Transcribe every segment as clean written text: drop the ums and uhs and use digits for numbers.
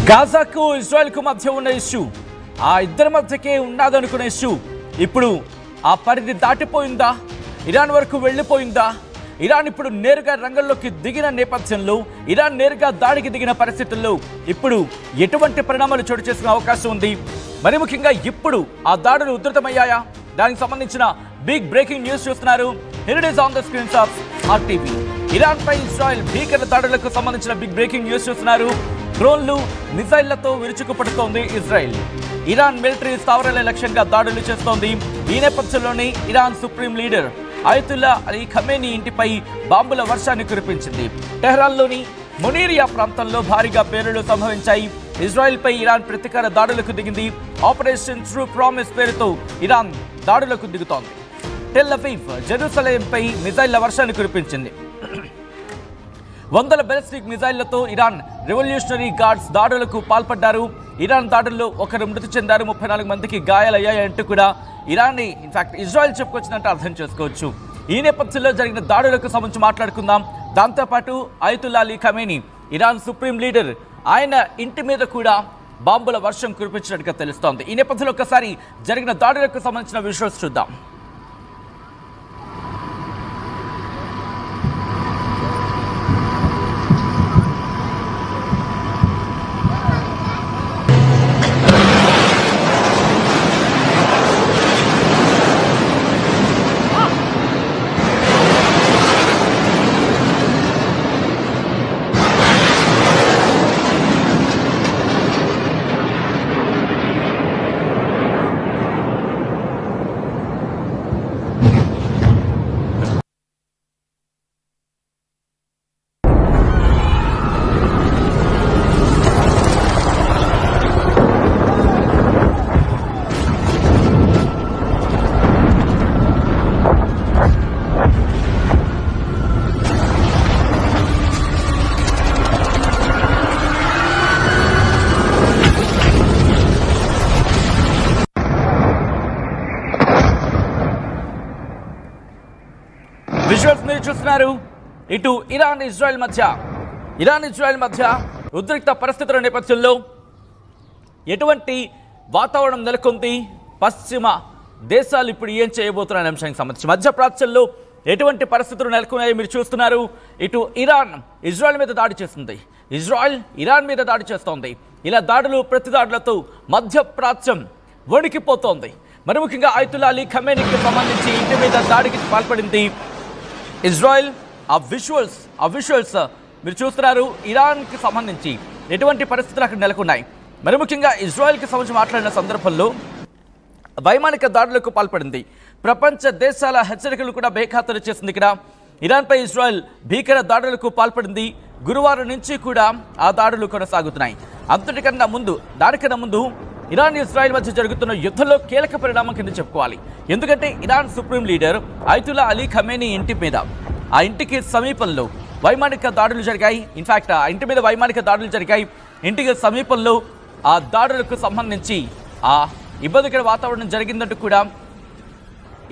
గాజాకు ఇజ్రాయెల్కు మధ్య ఉన్న ఇష్యూ, ఆ ఇద్దరి మధ్యకే ఉన్నదనుకునే ఇష్యూ ఇప్పుడు ఆ పరిధి దాటిపోయిందా? ఇరాన్ వరకు వెళ్ళిపోయిందా? ఇరాన్ ఇప్పుడు నేరుగా రంగంలోకి దిగిన నేపథ్యంలో, ఇరాన్ నేరుగా దాడికి దిగిన పరిస్థితుల్లో ఇప్పుడు ఎటువంటి పరిణామాలు చోటు చేసుకునే అవకాశం ఉంది? మరి ముఖ్యంగా ఇప్పుడు ఆ దాడులు ఉధృతమయ్యాయా? దానికి సంబంధించిన బిగ్ బ్రేకింగ్ న్యూస్ చూస్తున్నారు. Here it is on the screens of RTV. Iran పై ఇజ్రాయెల్ భీకర దాడులకు సంబంధించిన బిగ్ బ్రేకింగ్ న్యూస్ చూస్తున్నారు. డ్రోన్లు, మిసైళ్లతో విరుచుకుపడుతోంది ఇజ్రాయెల్. ఇరాన్ మిలిటరీ స్థావరాల లక్ష్యంగా దాడులు చేస్తోంది. ఈ నేపథ్యంలోనే Iran supreme leader Ayatollah Ali Khamenei ఇంటిపై బాంబుల వర్షాన్ని కురిపించింది. టెహ్రాన్లోని మునీరియా ప్రాంతంలో భారీగా పేలుళ్లు సంభవించాయి. ఇజ్రాయెల్పై ఇరాన్ ప్రతీకార దాడులకు దిగింది. ఆపరేషన్ ట్రూ ప్రామిస్ పేరుతో ఇరాన్ దాడులకు దిగుతోంది. టెల్ అవీవ్, జెరూసలేంపై మిసైళ్ల వర్షాన్ని కురిపించింది. వందల బెలిస్టిక్ మిసైళ్లతో ఇరాన్ రెవల్యూషనరీ గార్డ్స్ దాడులకు పాల్పడ్డారు. ఇరాన్ దాడుల్లో ఒకరు మృతి చెందారు, 34 మందికి గాయాలయ్యాయంటూ కూడా ఇరాన్ని ఇన్ఫాక్ట్ ఇజ్రాయెల్ చెప్పుకొచ్చినట్టు అర్థం చేసుకోవచ్చు. ఈ నేపథ్యంలో జరిగిన దాడులకు సంబంధించి మాట్లాడుకుందాం. దాంతోపాటు Ayatollah Ali Khamenei, Iran supreme leader, ఆయన ఇంటి మీద కూడా బాంబుల వర్షం కురిపించినట్టుగా తెలుస్తోంది. ఈ నేపథ్యంలో ఒకసారి జరిగిన దాడులకు సంబంధించిన విజువల్స్ చూద్దాం. విజువల్స్ మీరు చూస్తున్నారు. ఇటు ఇరాన్ ఇజ్రాయెల్ మధ్య ఉద్రిక్త పరిస్థితుల నేపథ్యంలో ఎటువంటి వాతావరణం నెలకొంది? పశ్చిమ దేశాలు ఇప్పుడు ఏం చేయబోతున్న అంశానికి సంబంధించి మధ్యప్రాచ్యంలో ఎటువంటి పరిస్థితులు నెలకొన్నాయో మీరు చూస్తున్నారు. ఇటు ఇరాన్ ఇజ్రాయెల్ మీద దాడి చేస్తుంది, ఇజ్రాయెల్ ఇరాన్ మీద దాడి చేస్తోంది. ఇలా దాడులు ప్రతి దాడులతో మధ్యప్రాచ్యం వణికిపోతోంది. మరి ముఖ్యంగా అయతుల్లా అలీ ఖమేనీకి సంబంధించి ఇంటి మీద దాడికి పాల్పడింది ఇజ్రాయెల్. ఆ విజువల్స్ మీరు చూస్తున్నారు. ఇరాన్కి సంబంధించి ఎటువంటి పరిస్థితులు అక్కడ నెలకొన్నాయి? మరి ముఖ్యంగా ఇజ్రాయెల్కి సంబంధించి మాట్లాడిన సందర్భంలో వైమానిక దాడులకు పాల్పడింది. ప్రపంచ దేశాల హెచ్చరికలు కూడా బేఖాతరు చేసింది. ఇక్కడ ఇరాన్పై ఇజ్రాయెల్ భీకర దాడులకు పాల్పడింది. గురువారం నుంచి కూడా ఆ దాడులు కొనసాగుతున్నాయి. దానికన్నా ముందు ఇరాన్ ఇజ్రాయెల్ మధ్య జరుగుతున్న యుద్ధంలో కీలక పరిణామం కింద చెప్పుకోవాలి. ఎందుకంటే Iran supreme leader Ayatollah Ali Khamenei ఇంటి మీద, ఆ ఇంటికి సమీపంలో వైమానిక దాడులు జరిగాయి. ఇన్ఫాక్ట్ ఆ ఇంటి మీద వైమానిక దాడులు జరిగాయి. ఇంటికి సమీపంలో ఆ దాడులకు సంబంధించి ఆ ఇబ్బందికర వాతావరణం జరిగిందంటూ కూడా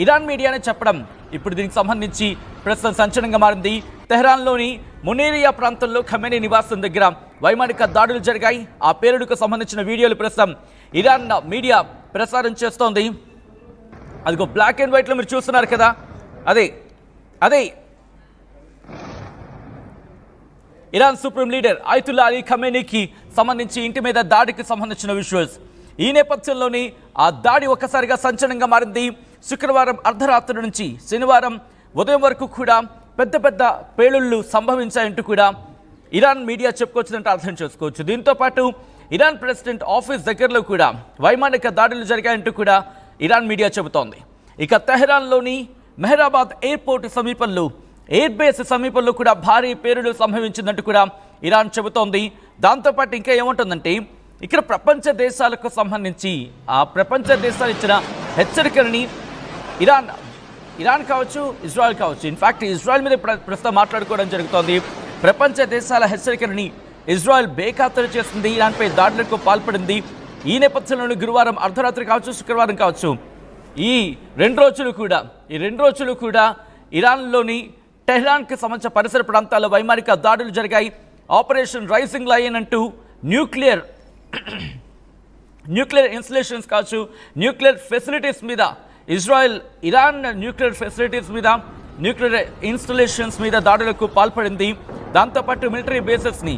ఇరాన్ మీడియానే చెప్పడం ఇప్పుడు దీనికి సంబంధించి ప్రస్తుతం సంచలనంగా మారింది. తెహ్రాన్లోని మునీరియా ప్రాంతంలో ఖమేనీ నివాసం దగ్గర వైమానిక దాడులు జరిగాయి. ఆ పేలుడుకు సంబంధించిన వీడియోలు ప్రస్తుతం ఇరాన్ మీడియా ప్రసారం చేస్తోంది. అదిగో బ్లాక్ అండ్ వైట్లో మీరు చూస్తున్నారు కదా, అదే Iran supreme leader Ayatollah Ali ఖమేనీకి సంబంధించి ఇంటి మీద దాడికి సంబంధించిన విజువల్స్. ఈ నేపథ్యంలోని ఆ దాడి ఒక్కసారిగా సంచలనంగా మారింది. శుక్రవారం అర్ధరాత్రి నుంచి శనివారం ఉదయం వరకు కూడా పెద్ద పేలుళ్లు సంభవించాయంటూ కూడా ఇరాన్ మీడియా చెప్పుకొచ్చినట్టు అర్థం చేసుకోవచ్చు. దీంతో పాటు ఇరాన్ ప్రెసిడెంట్ ఆఫీస్ దగ్గరలో కూడా వైమానిక దాడులు జరిగాయంటూ కూడా ఇరాన్ మీడియా చెబుతోంది. ఇక తెహ్రాన్లోని మెహరాబాద్ ఎయిర్పోర్ట్ సమీపంలో, ఎయిర్ బేస్ సమీపంలో కూడా భారీ పేలుళ్లు సంభవించిందంటూ కూడా ఇరాన్ చెబుతోంది. దాంతోపాటు ఇంకా ఏమంటుందంటే, ఇక్కడ ప్రపంచ దేశాలకు సంబంధించి ఆ ప్రపంచ దేశాలు ఇచ్చిన హెచ్చరికలని ఇరాన్ కావచ్చు, ఇజ్రాయెల్ కావచ్చు, ఇన్ఫాక్ట్ ఇజ్రాయెల్ మీద ప్రస్తుతం మాట్లాడుకోవడం జరుగుతోంది. ప్రపంచ దేశాల హెచ్చరికలని ఇజ్రాయెల్ బేఖాతరు చేస్తుంది, ఇరాన్పై దాడులకు పాల్పడింది. ఈ నేపథ్యంలోని గురువారం అర్ధరాత్రి కావచ్చు, శుక్రవారం కావచ్చు, ఈ రెండు రోజులు కూడా ఇరాన్లోని టెహ్రాన్కి సంబంధించిన పరిసర ప్రాంతాల్లో వైమానిక దాడులు జరిగాయి. ఆపరేషన్ రైజింగ్ లయన్ అంటూ న్యూక్లియర్ న్యూక్లియర్ ఇన్స్టలేషన్స్ కావచ్చు, న్యూక్లియర్ ఫెసిలిటీస్ మీద ఇరాన్ న్యూక్లియర్ ఫెసిలిటీస్ మీద, న్యూక్లియర్ ఇన్స్టలేషన్స్ మీద దాడులకు పాల్పడింది. దాంతోపాటు మిలిటరీ బేసెస్ని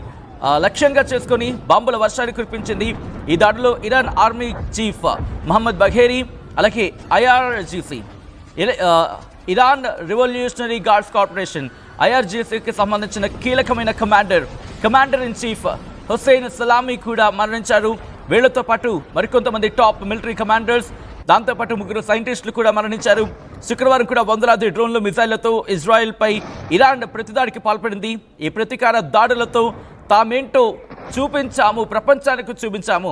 లక్ష్యంగా చేసుకొని బాంబుల వర్షాన్ని కురిపించింది. ఈ దాడిలో Iran army chief Mohammad Bagheri, అలాగే IRGC Iran revolutionary guards corporation IRGCకి సంబంధించిన కీలకమైన commander in chief Hussein Salami కూడా మరణించారు. వీళ్లతో పాటు మరికొంతమంది టాప్ మిలిటరీ కమాండర్స్, దాంతోపాటు 3 సైంటిస్టులు కూడా మరణించారు. శుక్రవారం కూడా వందలాది డ్రోన్లు, మిసైళ్లతో ఇజ్రాయెల్పై ఇరాన్ ప్రతిదాడికి పాల్పడింది. ఈ ప్రతీకార దాడులతో తామేంటో చూపించాము, ప్రపంచానికి చూపించాము,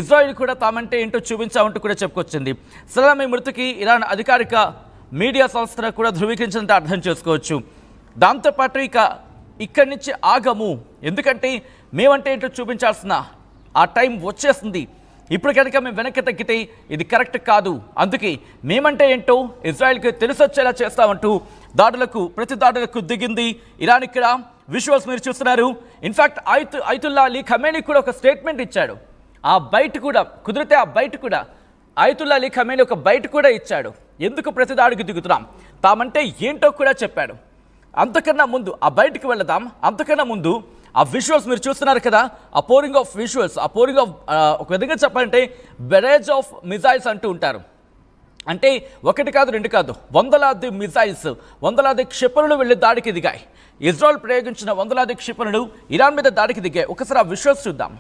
ఇజ్రాయెల్ కూడా తామంటే ఏంటో చూపించామంటూ కూడా చెప్పుకొచ్చింది. సలామీ మృతికి ఇరాన్ అధికారిక మీడియా సంస్థ కూడా ధృవీకరించినంత అర్థం చేసుకోవచ్చు. దాంతోపాటు ఇక్కడి నుంచి ఆగము, ఎందుకంటే మేమంటే ఏంటో చూపించాల్సిన ఆ టైం వచ్చేస్తుంది. ఇప్పుడు కనుక మేము వెనక్కి తగ్గితే ఇది కరెక్ట్ కాదు, అందుకే మేమంటే ఏంటో ఇజ్రాయెల్కి తెలిసొచ్చేలా చేస్తామంటూ ప్రతి దాడులకు దిగింది ఇరాన్. ఇక్కడ విజువల్స్ మీరు చూస్తున్నారు. ఇన్ఫాక్ట్ అయతుల్లా అలీ ఖమేనీ కూడా ఒక స్టేట్మెంట్ ఇచ్చాడు. ఆ బయట కూడా కుదిరితే అయతుల్లా అలీ ఖమేనీ ఒక బయట కూడా ఇచ్చాడు. ఎందుకు ప్రతి దాడికి దిగుతున్నాం, తామంటే ఏంటో కూడా చెప్పాడు. అంతకన్నా ముందు ఆ బయటికి వెళదాం. అంతకన్నా ముందు ఆ విజువల్స్ మీరు చూస్తున్నారు కదా, ఆ పోరింగ్ ఆఫ్ విజువల్స్, ఆ పోరింగ్ ఆఫ్ ఒక విధంగా చెప్పాలంటే బెరేజ్ ఆఫ్ మిసైల్స్ అంటూ ఉంటారు. అంటే 1 కాదు 2 కాదు, వందలాది మిసైల్స్, వందలాది క్షిపణులు వెళ్ళి దాడికి దిగాయి. ఇజ్రాయెల్ ప్రయోగించిన వందలాది క్షిపణులు ఇరాన్ మీద దాడికి దిగాయి. ఒకసారి ఆ విజువల్స్ చూద్దాం.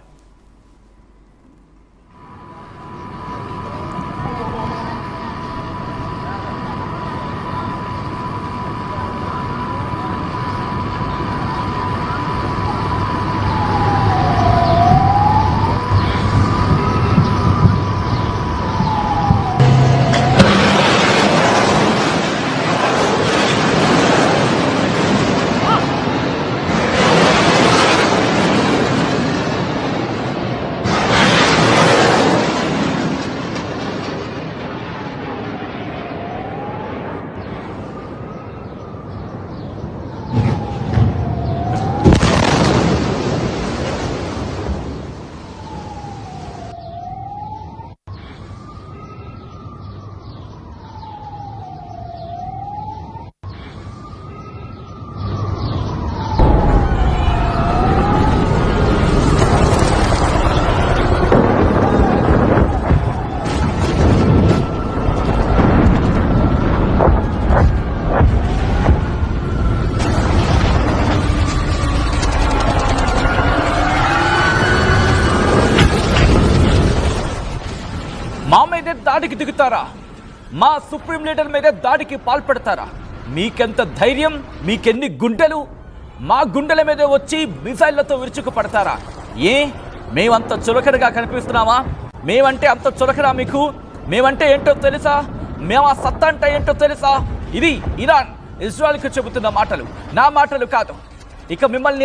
మా మీదే దాడికి దిగుతారా? మా సుప్రీం లీడర్ మీదే దాడికి పాల్పడతారా? మీకెంత ధైర్యం, మీకెన్ని గుండెలు? మా గుండెల మీదే వచ్చి మిసైళ్లతో విరుచుకు పడతారా? మేమంత చులకనగా కనిపిస్తున్నామా? మేమంటే అంత చులకనా మీకు? మేమంటే ఏంటో తెలుసా? మేము ఆ సత్తా అంటే ఏంటో తెలుసా? ఇది ఇరాన్ ఇజ్రాయెల్కి చెబుతున్న మాటలు, నా మాటలు కాదు. ఇక మిమ్మల్ని